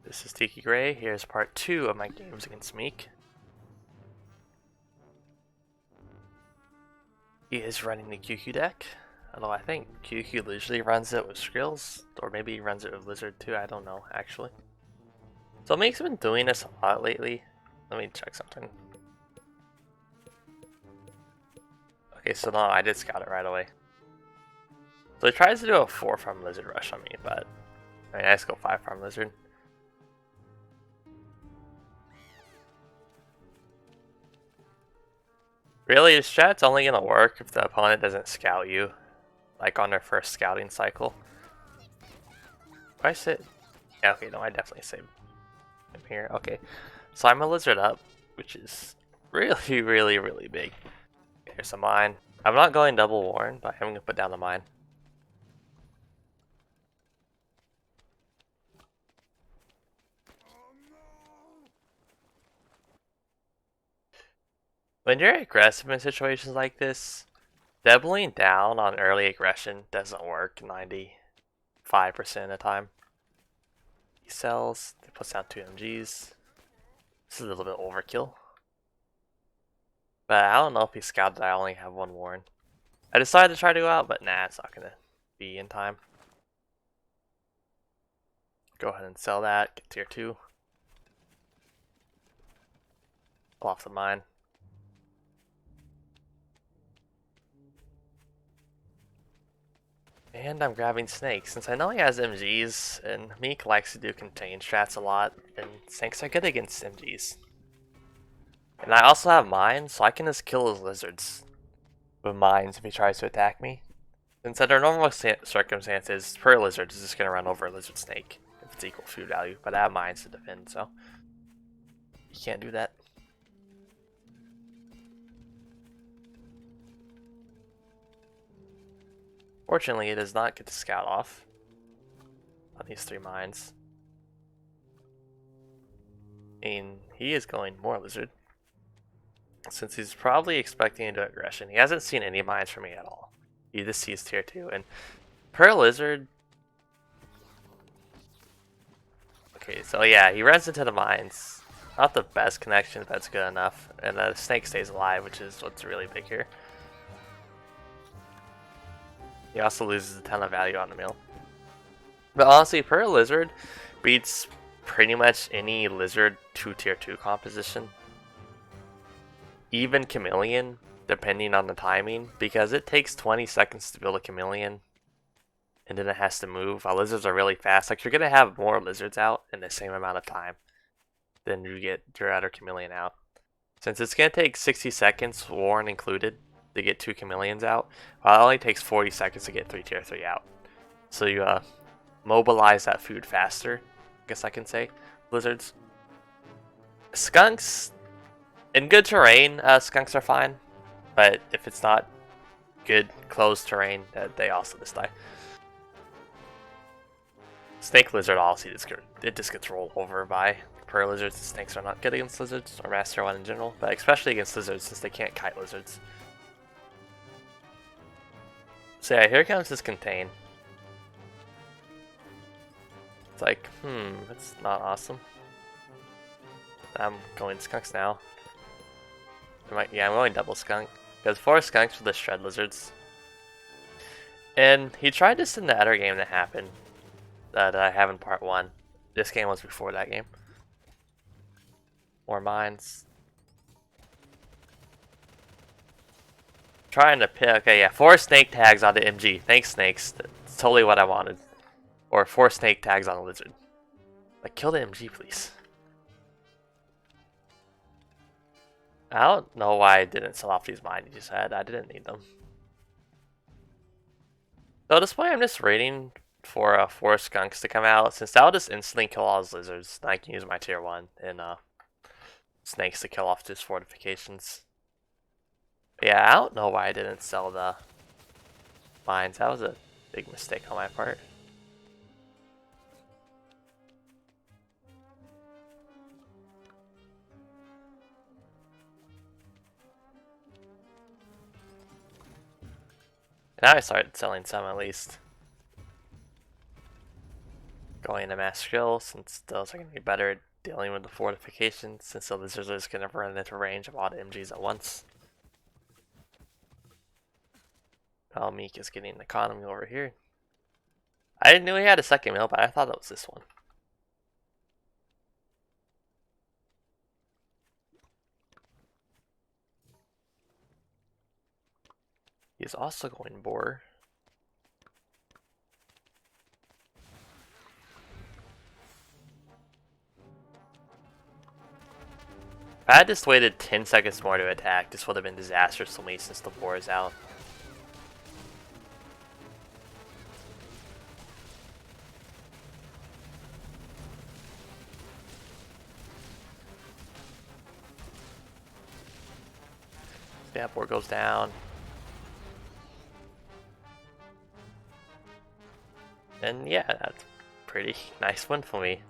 This is Tiki Gray. Here's part 2 of my games against Meek. He is running the QQ deck, although I think QQ usually runs it with Skrills, or maybe he runs it with Lizard too, I don't know actually. So Meek's been doing this a lot lately. Let me check something. Okay, so no, I did scout it right away. So he tries to do a 4 farm Lizard rush on me, but I mean I just go 5 farm Lizard. Really, his strat's only gonna work if the opponent doesn't scout you, like on their first scouting cycle. Do I sit? Yeah, okay, no, I definitely saved him here. Okay, so I'm a Lizard up, which is really, really big. Here's a mine. I'm not going double Warren, but I'm gonna put down the mine. When you're aggressive in situations like this, doubling down on early aggression doesn't work 95% of the time. He sells, he puts down 2 MGs. This is a little bit overkill. But I don't know if he scouted I only have 1 Warren. I decided to try to go out, but nah, it's not gonna be in time. Go ahead and sell that, get tier 2. Pull off the mine. And I'm grabbing Snake, since I know he has MGs, and Meek likes to do contain strats a lot, and Snakes are good against MGs. And I also have mines, so I can just kill his lizards with mines if he tries to attack me. Since under normal circumstances, per lizard is just going to run over a lizard snake if it's equal food value, but I have mines to defend, so you can't do that. Fortunately, it does not get to scout off on these 3 mines. And he is going more lizard, since he's probably expecting into aggression. He hasn't seen any mines from me at all. He just sees tier 2, and per lizard. Okay, so yeah, he runs into the mines. Not the best connection, but it's good enough. And the snake stays alive, which is what's really big here. He also loses a ton of value on the mill. But honestly, per lizard beats pretty much any lizard 2 tier 2 composition. Even chameleon, depending on the timing, because it takes 20 seconds to build a chameleon. And then it has to move. While lizards are really fast. Like, you're going to have more lizards out in the same amount of time than you get your other chameleon out. Since it's going to take 60 seconds, Warren included, to get 2 chameleons out, while it only takes 40 seconds to get 3 tier 3 out. So you mobilize that food faster, I guess I can say. Lizards. Skunks, in good terrain, skunks are fine. But if it's not good closed terrain, they also just die. Snake lizard, honestly, it just gets rolled over by per lizards. Snakes are not good against lizards, or Master 1 in general, but especially against lizards since they can't kite lizards. So yeah, here comes this contain. It's like, that's not awesome. I'm going skunks now. Yeah, I'm going double skunk. Because 4 skunks for the shred lizards. And he tried this in the other game that happened. That I have in part 1. This game was before that game. More mines. Trying to pick. Okay, yeah, 4 snake tags on the MG. Thanks, snakes. That's totally what I wanted. Or 4 snake tags on a lizard. Like, kill the MG, please. I don't know why I didn't sell off these mines you just had. I didn't need them. So at this point, I'm just waiting for 4 skunks to come out, since that'll just instantly kill all his lizards. Then I can use my tier 1 and snakes to kill off his fortifications. But yeah, I don't know why I didn't sell the mines. That was a big mistake on my part. Now I started selling some at least. going to mass skill since those are going to be better at dealing with the fortifications since the lizards are just going to run into range of a lot of MGs at once. Oh, Meek is getting an economy over here. I didn't know he had a second mill, but I thought that was this one. He's also going boar. If I had just waited 10 seconds more to attack, this would have been disastrous for me since the boar is out. Yeah, boar goes down. And yeah, that's pretty nice win for me.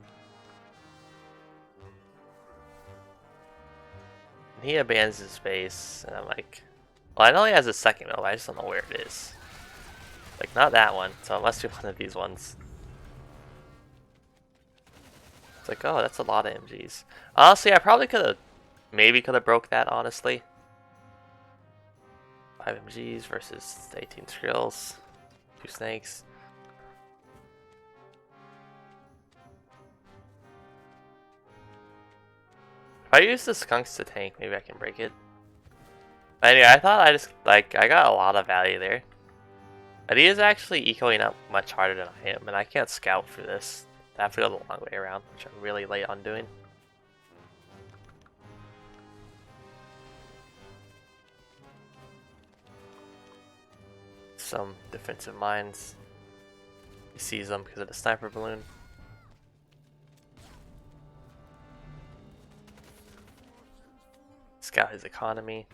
He abandons his base, and I'm like, well, I know he has a second mill, but I just don't know where it is. Like, not that one, so it must be one of these ones. It's like, oh, that's a lot of MGs. Honestly, I probably could have broke that, honestly. 5 MGs versus 18 skills. 2 snakes. If I use the skunks to tank, maybe I can break it. Anyway, I thought I got a lot of value there. But he is actually ecoing up much harder than I am, and I can't scout for this. I have to go the long way around, which I'm really late on doing. Some defensive mines. He sees them because of the sniper balloon. Scout his economy.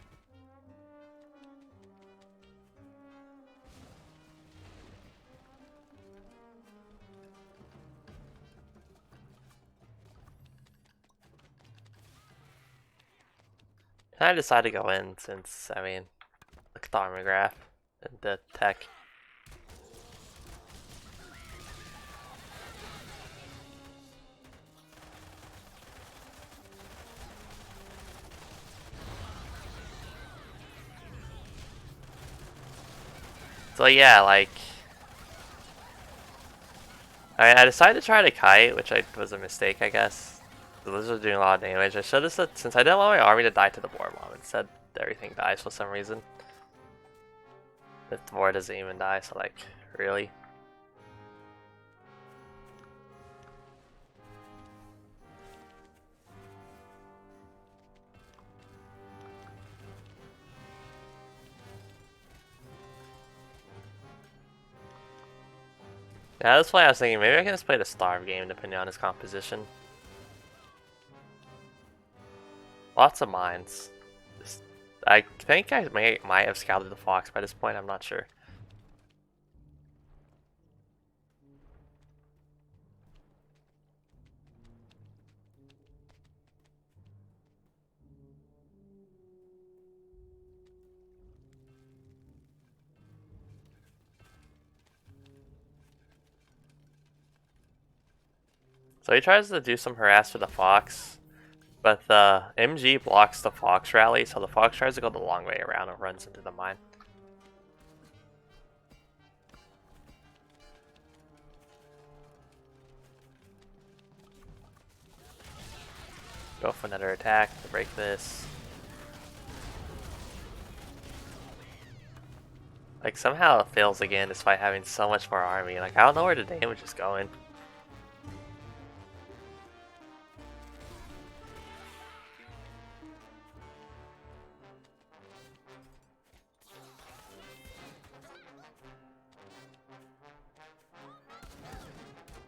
And I decided to go in since, I mean, look at the armor graph and the tech. So yeah, like, I decided to try to kite, which was a mistake, I guess. The lizard's doing a lot of damage. I should have said, since I didn't want my army to die to the boar bomb, instead everything dies for some reason. The boar doesn't even die, so like, really? Yeah, that's why I was thinking maybe I can just play the starve game depending on his composition. Lots of mines. I think I might have scouted the fox by this point, I'm not sure. So he tries to do some harass for the fox, but the MG blocks the fox rally, so the fox tries to go the long way around and runs into the mine. Go for another attack to break this. Like, somehow it fails again despite having so much more army. Like, I don't know where the damage is going.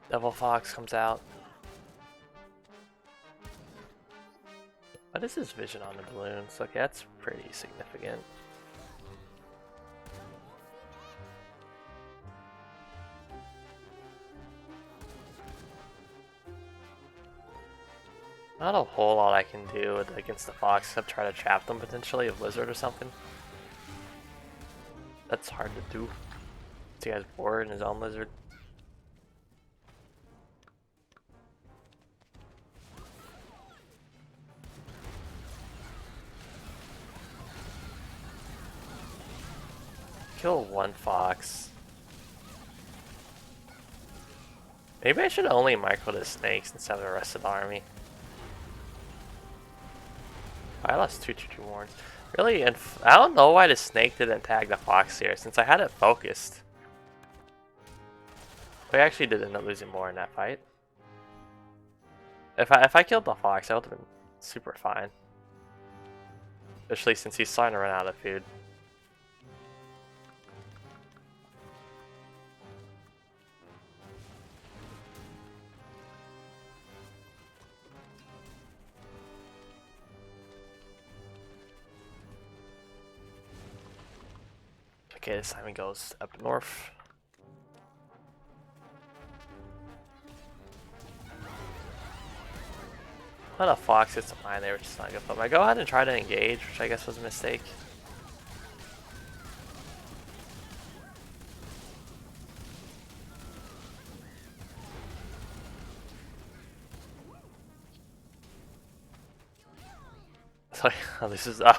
Devil Fox comes out. What is his vision on the balloons? Okay, that's pretty significant. Not a whole lot I can do against the fox except try to trap them potentially, a lizard or something. That's hard to do. This guy's bored in his own lizard. Kill one fox. Maybe I should only micro the snakes instead of the rest of the army. I lost two warns. Really, and I don't know why the snake didn't tag the fox here, since I had it focused. We actually did end up losing more in that fight. If I killed the fox, I would have been super fine. Especially since he's starting to run out of food. Okay, this time he goes up north. What a fox hits a mine there, which is not good. But I go ahead and try to engage, which I guess was a mistake. So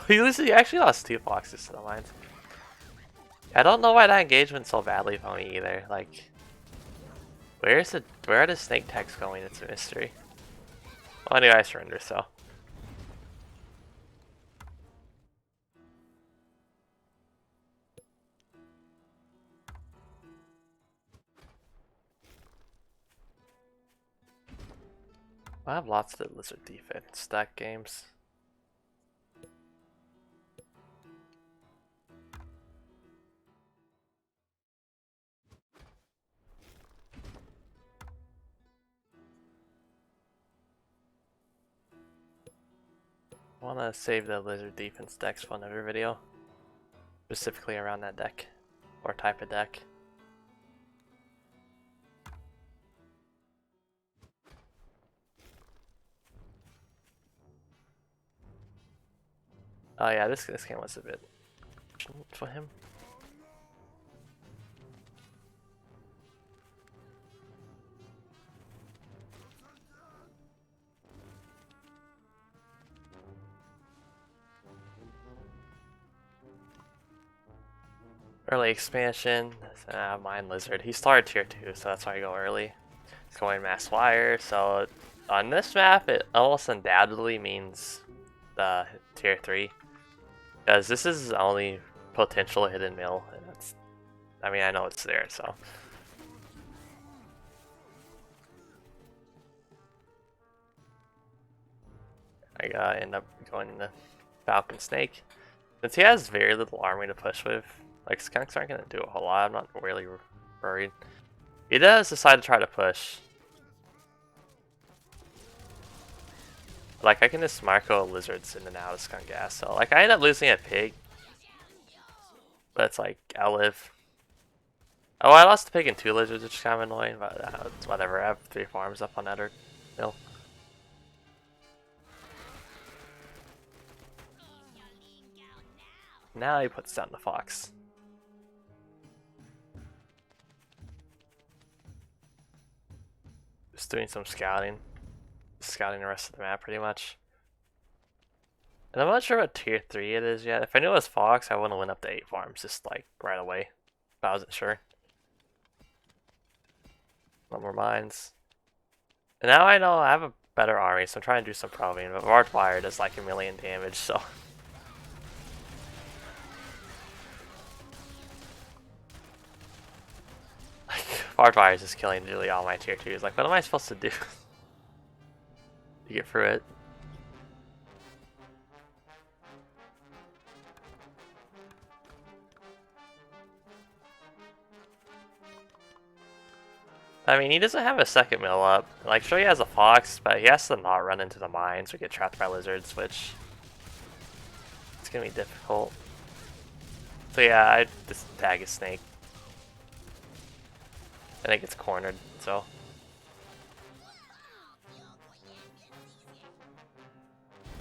he actually lost two foxes to the mines. I don't know why that engagement so badly for me either. Like, where are the snake tags going? It's a mystery. Well, anyway, I surrender. So. I have lots of lizard defense stack games. I want to save the lizard defense decks for another video, specifically around that deck or type of deck. Oh yeah, this game was a bit for him. Early expansion, Mine Lizard. He started tier 2, so that's why I go early. He's going Mass Wire, so on this map it almost undoubtedly means the tier 3. Because this is the only potential hidden mill, and it's, I mean, I know it's there, so. I end up going into Falcon Snake. Since he has very little army to push with, like, skunks aren't going to do a whole lot. I'm not really worried. He does decide to try to push. Like, I can just micro lizards in and out of skunk gas, so, like, I end up losing a pig. But it's like, I'll live. Oh, I lost the pig and 2 lizards, which is kind of annoying, but it's whatever. I have 3 farms up on that hill. Now he puts down the fox. Just doing some scouting. Scouting the rest of the map pretty much. And I'm not sure what tier 3 it is yet. If I knew it was fox, I wouldn't have went up to 8 farms just like right away. But I wasn't sure. No more mines. And now I know I have a better army, so I'm trying to do some probing, but barbed wire does like 1,000,000 damage, so. Like, barbed wire is just killing nearly all my tier 2s. Like, what am I supposed to do to get through it? I mean, he doesn't have a second mill up. Like, sure he has a fox, but he has to not run into the mines or get trapped by lizards, which it's gonna be difficult. So yeah, I just tag his snake. I think it's cornered, so.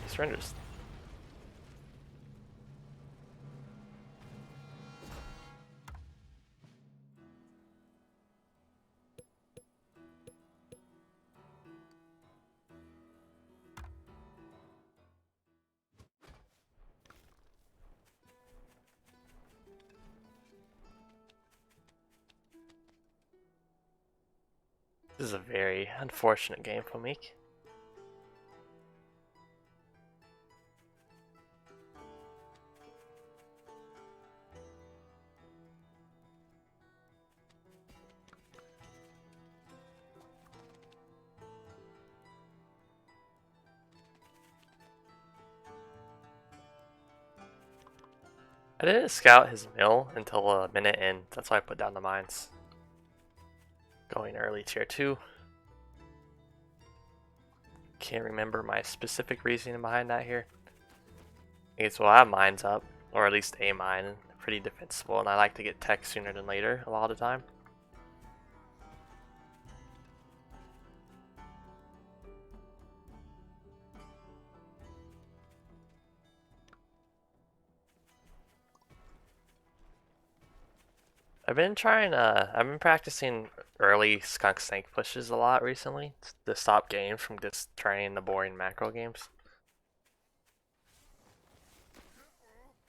He surrenders. This is a very unfortunate game for Meek. I didn't scout his mill until a minute in. That's why I put down the mines. Going early tier 2. Can't remember my specific reasoning behind that here. I guess we'll have mines up, or at least a mine. Pretty defensible, and I like to get tech sooner than later a lot of the time. I've been practicing early skunk snake pushes a lot recently to stop game from just trying the boring macro games.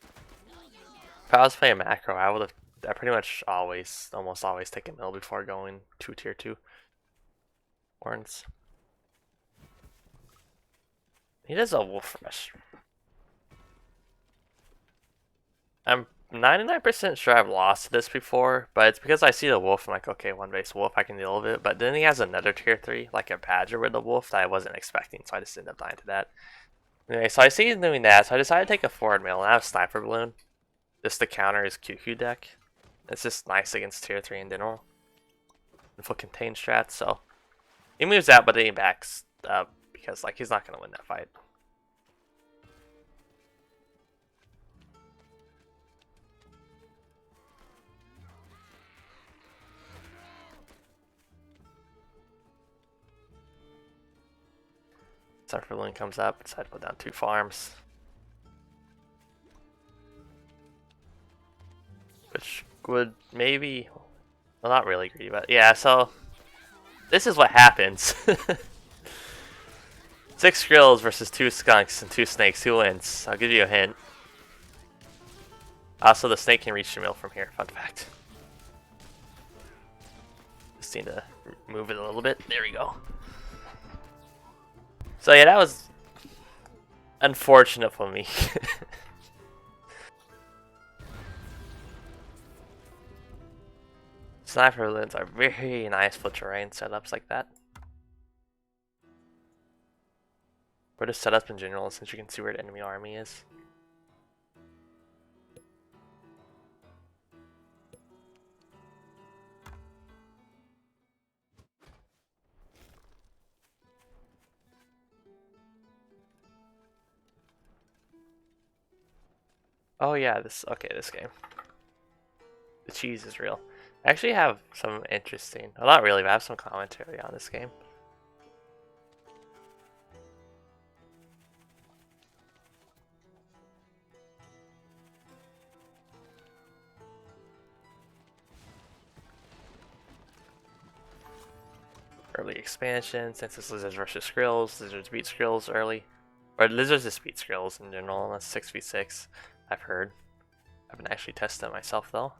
If I was playing macro, I pretty much almost always take a mill before going to tier 2 horns. He does a wolf rush. I'm 99% sure I've lost this before, but it's because I see the wolf, I'm like, okay, one base wolf, I can deal with it. But then he has another tier 3, like a badger with the wolf that I wasn't expecting, so I just ended up dying to that. Anyway, so I see him doing that, so I decided to take a forward mill, and I have Sniper Balloon, just to counter his QQ deck. It's just nice against tier 3 in general. And full contain strats, so he moves out, but then he backs up, because like he's not going to win that fight. Sniper Balloon comes up, decide to put down 2 farms. Which would maybe, well, not really greedy, but yeah, so this is what happens. 6 Skrills versus 2 Skunks and 2 Snakes. Who wins? I'll give you a hint. Also, the Snake can reach the mill from here. Fun fact. Just need to move it a little bit. There we go. So yeah, that was unfortunate for me. Sniper balloons are very nice for terrain setups like that. Or just setups in general, since you can see where the enemy army is. Oh yeah, this game. The cheese is real. I actually have some interesting, well, not really, but I have some commentary on this game. Early expansion, since it's lizards versus skrills, lizards beat skrills early. Or lizards just beat skrills in general, that's 6v6, I've heard. I haven't actually tested it myself though.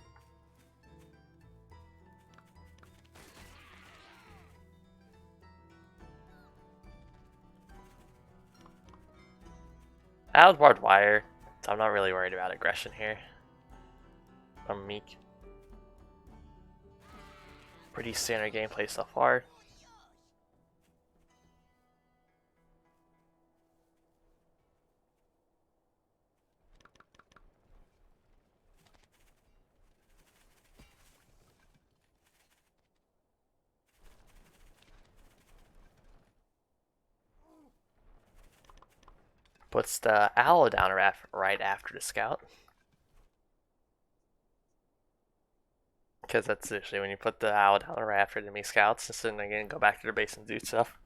I have barbed wire, so I'm not really worried about aggression here. From Meek. Pretty standard gameplay so far. Puts the owl down right after the scout. Because that's usually when you put the owl down right after enemy scouts, and then again go back to their base and do stuff.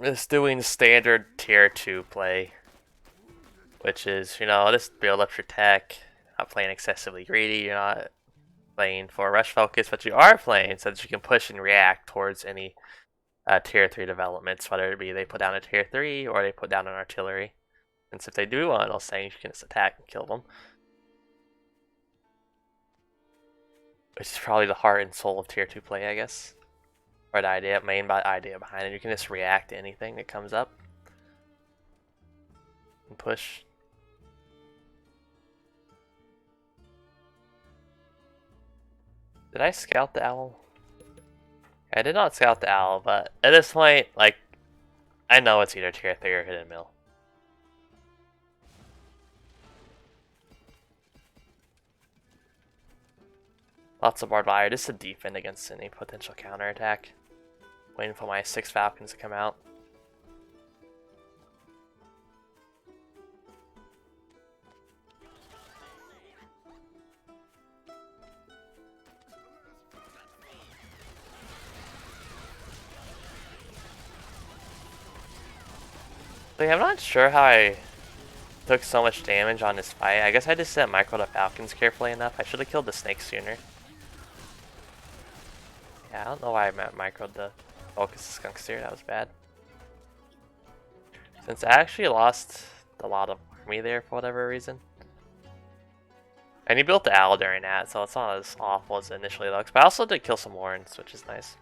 Just doing standard tier 2 play. Which is, you know, just build up your tech, not playing excessively greedy, you're not playing for rush focus, but you are playing so that you can push and react towards any tier 3 developments, whether it be they put down a tier 3 or they put down an artillery. And if they do one, they'll say you can just attack and kill them. which is probably the heart and soul of tier 2 play, I guess. Or the main idea behind it. You can just react to anything that comes up. And push. Did I scout the owl? I did not scout the owl, but at this point, like, I know it's either tier 3 or hidden mill. Lots of barbed wire, just to defend against any potential counterattack. Waiting for my 6 falcons to come out. Like, I'm not sure how I took so much damage on this fight. I guess I just didn't micro the falcons carefully enough. I should have killed the snake sooner. Yeah, I don't know why I microed the focus skunk steer. That was bad. Since I actually lost a lot of army there for whatever reason. And he built the owl during that, so it's not as awful as it initially looks. But I also did kill some warrens, which is nice.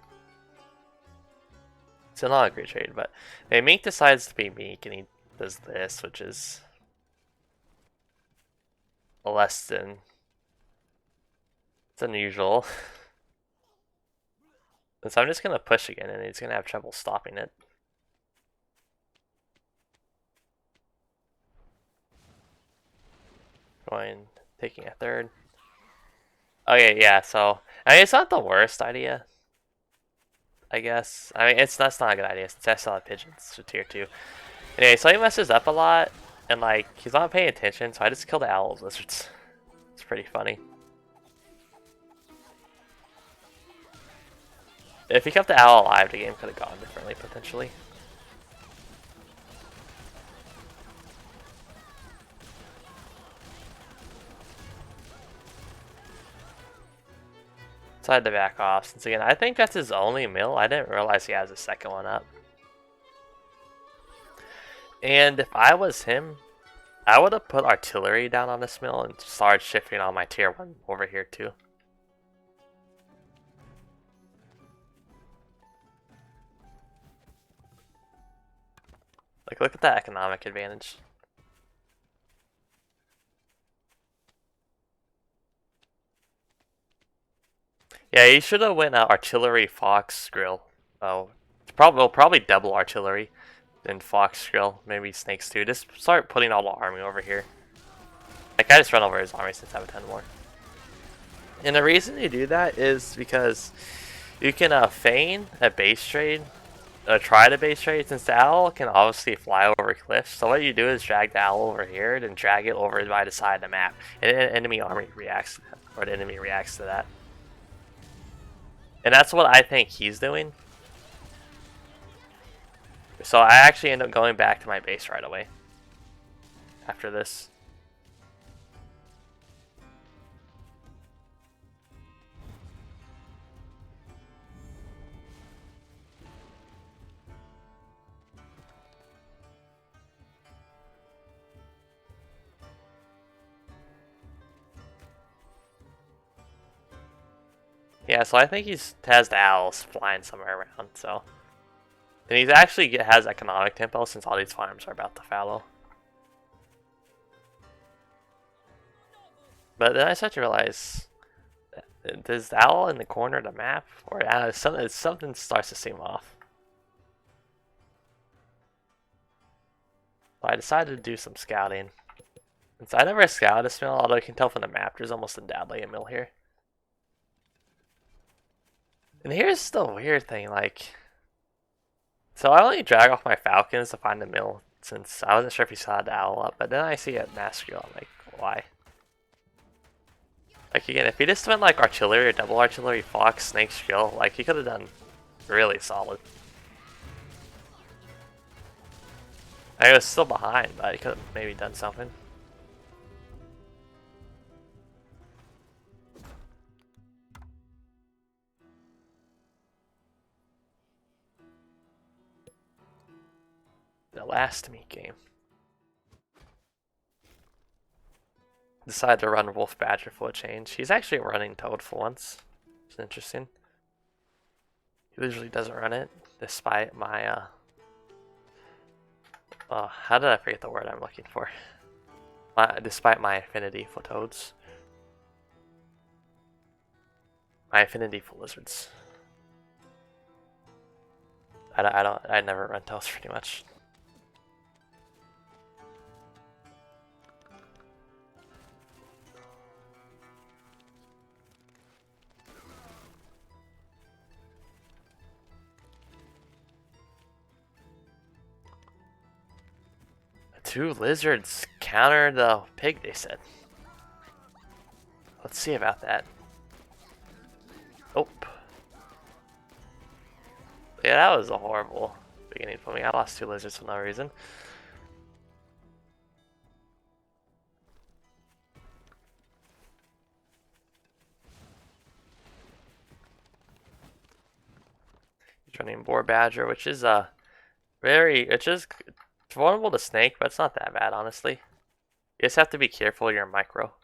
Still not a great trade, but hey, Meek decides to be Meek, and he does this, which is less than it's unusual. So I'm just gonna push again, and he's gonna have trouble stopping it. Taking a third. Okay, yeah. So I mean, it's not the worst idea, I guess. I mean, that's not a good idea since I still have pigeons for tier 2. Anyway, so he messes up a lot, and like he's not paying attention. So I just killed the owl lizards. It's pretty funny. If he kept the owl alive, the game could have gone differently, potentially. So I had to back off, since again, I think that's his only mill. I didn't realize he has a second one up. And if I was him, I would have put artillery down on this mill and started shifting on my tier 1 over here too. Like, look at that economic advantage. Yeah, you should have went artillery, fox, grill. Oh, probably double artillery, then fox, grill, maybe snakes too. Just start putting all the army over here. Like, I just run over his army since I have a 10 more. And the reason you do that is because you can feign a base trade, try to base trade, since the owl can obviously fly over cliffs. So what you do is drag the owl over here, then drag it over by the side of the map, and an enemy army reacts to that, or the enemy reacts to that. And that's what I think he's doing. So I actually end up going back to my base right away after this. Yeah, so I think has the owls flying somewhere around, so. And he's actually has economic tempo since all these farms are about to fallow. But then I start to realize, does the owl in the corner of the map, or something starts to seem off. So I decided to do some scouting. Since I never scouted this mill, although you can tell from the map, there's almost undoubtedly a mill here. And here's the weird thing, like, so I only drag off my falcons to find the mill, since I wasn't sure if he saw the owl up, but then I see a mastery, I'm like, why? Like, again, if he just went like artillery or double artillery, fox, snake, skill, like, he could have done really solid. I was still behind, but he could have maybe done something. The last Meek game. Decided to run Wolf Badger for a change. He's actually running Toad for once. It's interesting. He usually doesn't run it, despite my how did I forget the word I'm looking for? Despite my affinity for toads. My affinity for lizards. I never run toads pretty much. The 2 lizards counter the pig, they said. Let's see about that. Oh. Yeah, that was a horrible beginning for me. I lost 2 lizards for no reason. He's running Boar Badger, which is it's just vulnerable to snake, but it's not that bad, honestly. You just have to be careful you're micro.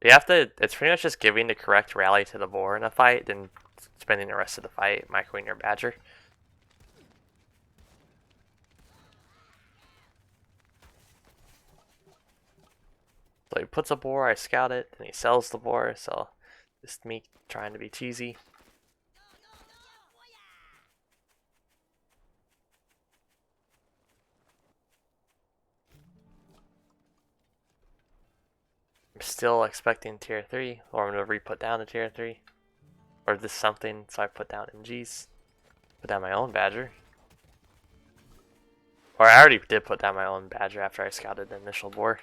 You have to, it's pretty much just giving the correct rally to the boar in a fight, then spending the rest of the fight microing your badger. So he puts a boar, I scout it, and he sells the boar, so just me trying to be cheesy. I'm still expecting tier 3, or I'm going to re-put down to tier 3. Or this something, so I put down MGs. Put down my own badger. Or I already did put down my own badger after I scouted the initial boar.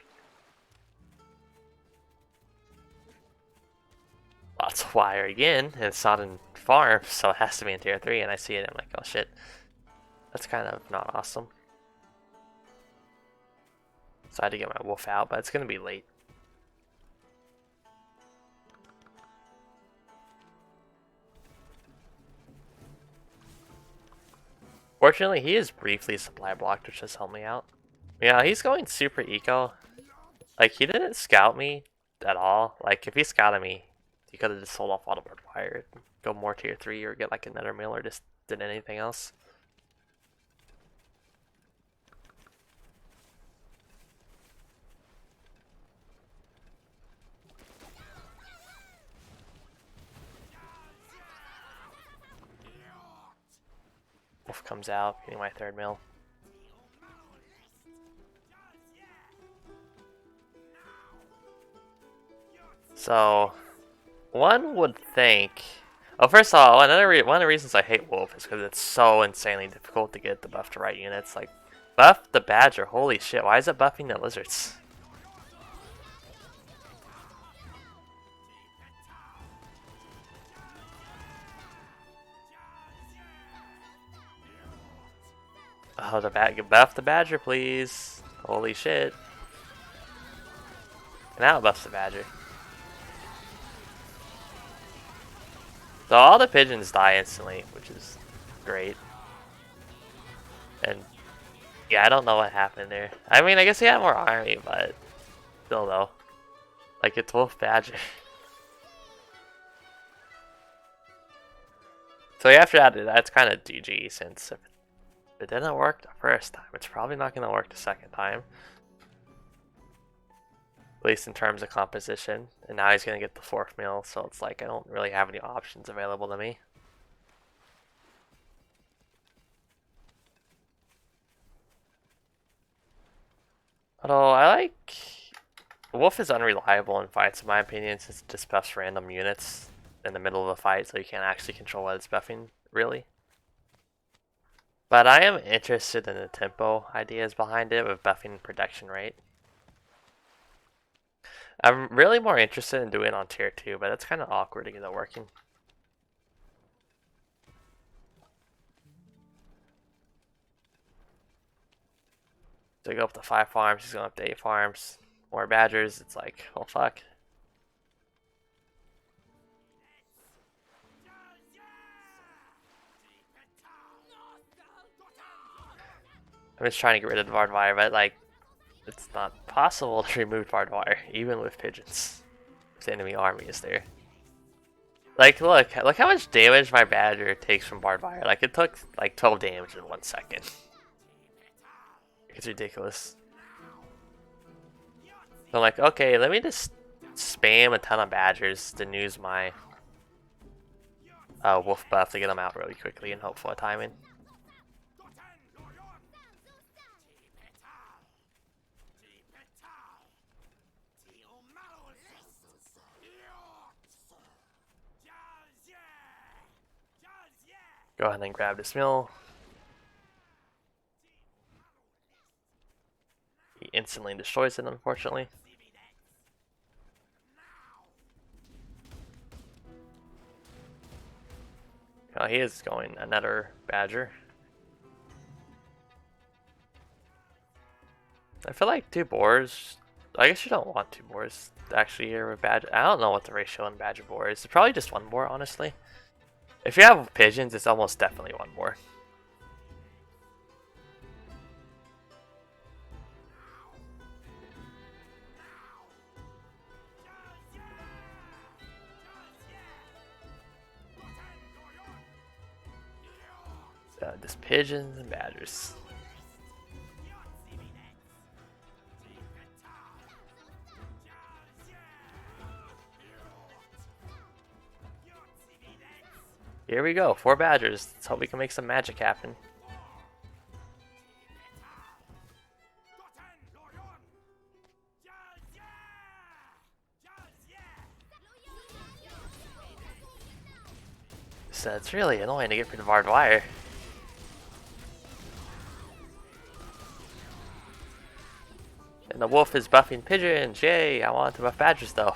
Lots of wire again, and it's not in farm, so it has to be in tier 3, and I see it, and I'm like, oh shit. That's kind of not awesome. So I had to get my wolf out, but it's going to be late. Fortunately, he is briefly supply blocked, which has helped me out. Yeah, he's going super eco. Like, he didn't scout me at all. Like, if he scouted me, he could have just sold off all the barbed wire, go more tier 3, or get like another mill, or just did anything else. Wolf comes out, getting my 3rd mill. So, one would think... Oh, first of all, one of the reasons I hate Wolf is because it's so insanely difficult to get the buff to right units. Like, buff the Badger, holy shit, why is it buffing the Lizards? Oh, buff the Badger, please. Holy shit. Now it buffs the Badger. So all the pigeons die instantly, which is great. And yeah, I don't know what happened there. I mean, I guess he had more army, but still though. Like, it's Wolf Badger. So after that, that's kind of GG, since if it didn't work the first time, it's probably not going to work the second time. At least in terms of composition. And now he's going to get the 4th mill, so it's like I don't really have any options available to me. Although I like... Wolf is unreliable in fights in my opinion, since it just buffs random units in the middle of a fight, so you can't actually control what it's buffing, really. But I am interested in the tempo ideas behind it with buffing protection rate. I'm really more interested in doing it on tier 2, but it's kind of awkward to get it working. So go up to 5 farms, he's going up to 8 farms. More badgers, it's like, oh fuck. I'm just trying to get rid of the barbed wire, but like, it's not possible to remove barbed wire, even with pigeons. If the enemy army is there. Like, look how much damage my badger takes from barbed wire. Like, it took like 12 damage in 1 second. It's ridiculous. So I'm like, okay, let me just spam a ton of badgers to use my wolf buff to get them out really quickly and hope for timing. Go ahead and grab this mill. He instantly destroys it, unfortunately. Oh, he is going another badger. I feel like 2 boars. I guess you don't want 2 boars actually here with badger. I don't know what the ratio in badger boar is. It's probably just 1 boar, honestly. If you have pigeons, it's almost definitely 1 boar. Just pigeons and badgers. Here we go, 4 badgers. Let's hope we can make some magic happen. So it's really annoying to get rid of barbed wire. And the wolf is buffing pigeons. Yay, I want to buff badgers though.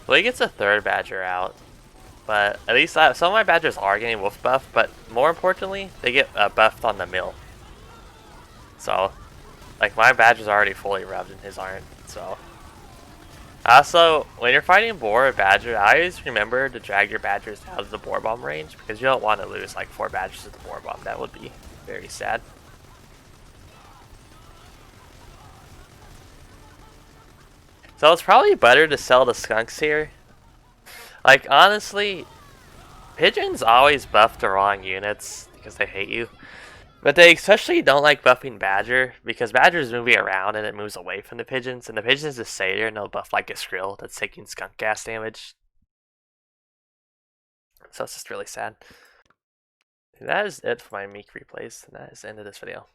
Well, he gets a 3rd badger out, but at least some of my badgers are getting wolf buff, but more importantly, they get buffed on the mill. So, like, my badger's already fully rubbed and his aren't, so. Also, when you're fighting boar or badger, I always remember to drag your badgers out of the boar bomb range, because you don't want to lose like 4 badgers to the boar bomb. That would be very sad. So it's probably better to sell the skunks here. Like, honestly, pigeons always buff the wrong units because they hate you. But they especially don't like buffing badger because badger's moving around and it moves away from the pigeons. And the pigeons just stay there and they'll buff like a skrill that's taking skunk gas damage. So it's just really sad. And that is it for my Meek replays. And that is the end of this video.